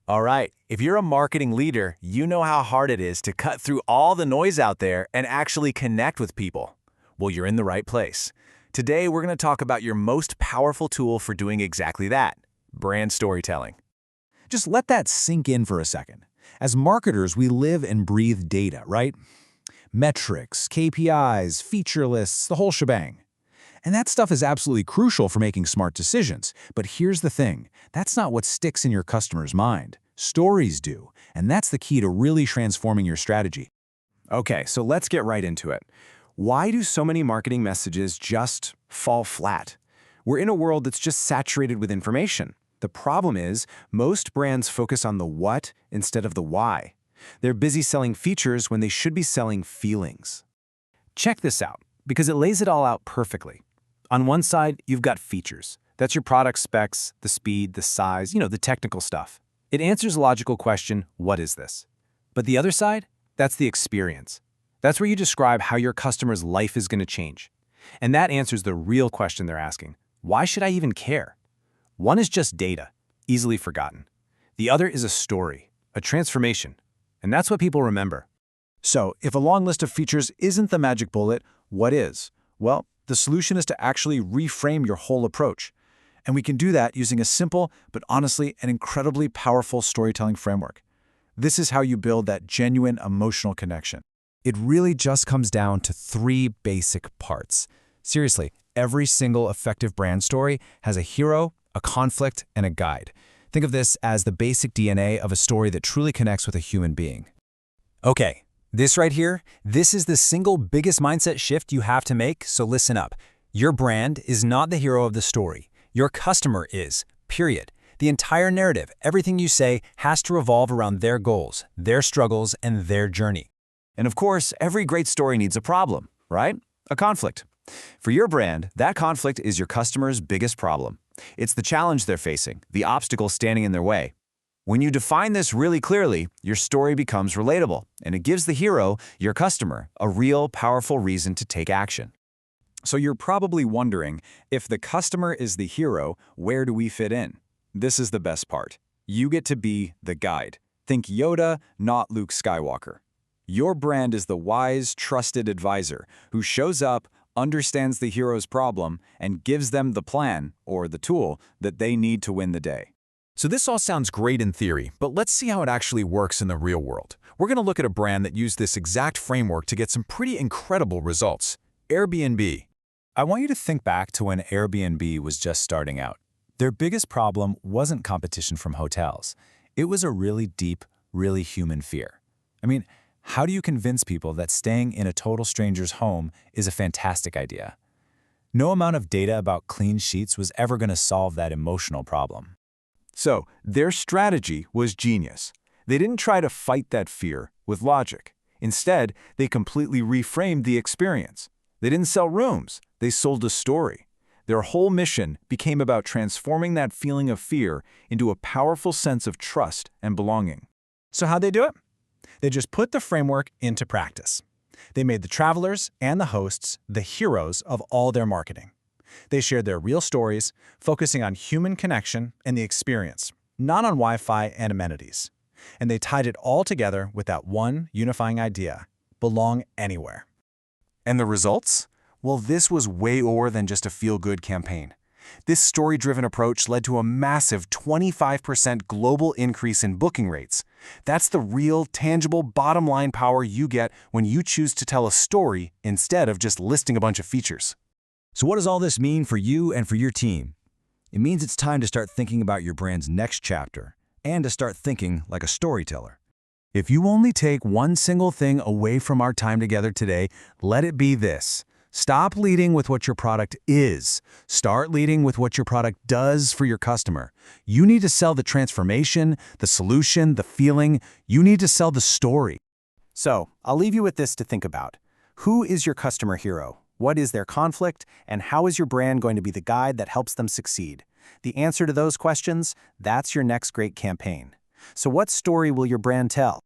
All right, if you're a marketing leader, you know how hard it is to cut through all the noise out there and actually connect with people. Well, you're in the right place. Today, we're going to talk about your most powerful tool for doing exactly that, brand storytelling. Just let that sink in for a second. As marketers, we live and breathe data, right? Metrics, KPIs, feature lists, the whole shebang. And that stuff is absolutely crucial for making smart decisions. But here's the thing, that's not what sticks in your customer's mind. Stories do, and that's the key to really transforming your strategy. Okay, so let's get right into it. Why do so many marketing messages just fall flat? We're in a world that's just saturated with information. The problem is, most brands focus on the what instead of the why. They're busy selling features when they should be selling feelings. Check this out, because it lays it all out perfectly. On one side, you've got features. That's your product specs, the speed, the size, the technical stuff. It answers a logical question, what is this? But the other side, that's the experience. That's where you describe how your customer's life is going to change. And that answers the real question they're asking. Why should I even care? One is just data, easily forgotten. The other is a story, a transformation. And that's what people remember. So, if a long list of features isn't the magic bullet, what is? Well, the solution is to actually reframe your whole approach. And we can do that using a simple, but honestly, an incredibly powerful storytelling framework. This is how you build that genuine emotional connection. It really just comes down to 3 basic parts. Seriously, every single effective brand story has a hero, a conflict, and a guide. Think of this as the basic DNA of a story that truly connects with a human being. Okay, this right here, this is the single biggest mindset shift you have to make, so listen up. Your brand is not the hero of the story. Your customer is, period. The entire narrative, everything you say, has to revolve around their goals, their struggles, and their journey. And of course, every great story needs a problem, right? A conflict. For your brand, that conflict is your customer's biggest problem. It's the challenge they're facing, the obstacle standing in their way. When you define this really clearly, your story becomes relatable, and it gives the hero, your customer, a real, powerful reason to take action. So you're probably wondering, if the customer is the hero, where do we fit in? This is the best part. You get to be the guide. Think Yoda, not Luke Skywalker. Your brand is the wise, trusted advisor who shows up, understands the hero's problem, and gives them the plan, or the tool, that they need to win the day. So this all sounds great in theory, but let's see how it actually works in the real world. We're going to look at a brand that used this exact framework to get some pretty incredible results. Airbnb. I want you to think back to when Airbnb was just starting out. Their biggest problem wasn't competition from hotels. It was a really deep, really human fear. I mean, how do you convince people that staying in a total stranger's home is a fantastic idea? No amount of data about clean sheets was ever going to solve that emotional problem. So, their strategy was genius. They didn't try to fight that fear with logic. Instead, they completely reframed the experience. They didn't sell rooms, they sold a story. Their whole mission became about transforming that feeling of fear into a powerful sense of trust and belonging. So how'd they do it? They just put the framework into practice. They made the travelers and the hosts the heroes of all their marketing. They shared their real stories, focusing on human connection and the experience, not on Wi-Fi and amenities. And they tied it all together with that one unifying idea: belong anywhere. And the results? Well, this was way more than just a feel-good campaign. This story-driven approach led to a massive 25% global increase in booking rates. That's the real, tangible, bottom-line power you get when you choose to tell a story instead of just listing a bunch of features. So what does all this mean for you and for your team? It means it's time to start thinking about your brand's next chapter and to start thinking like a storyteller. If you only take one single thing away from our time together today, let it be this: stop leading with what your product is. Start leading with what your product does for your customer. You need to sell the transformation, the solution, the feeling. You need to sell the story. So, I'll leave you with this to think about. Who is your customer hero? What is their conflict? And how is your brand going to be the guide that helps them succeed? The answer to those questions, that's your next great campaign. So what story will your brand tell?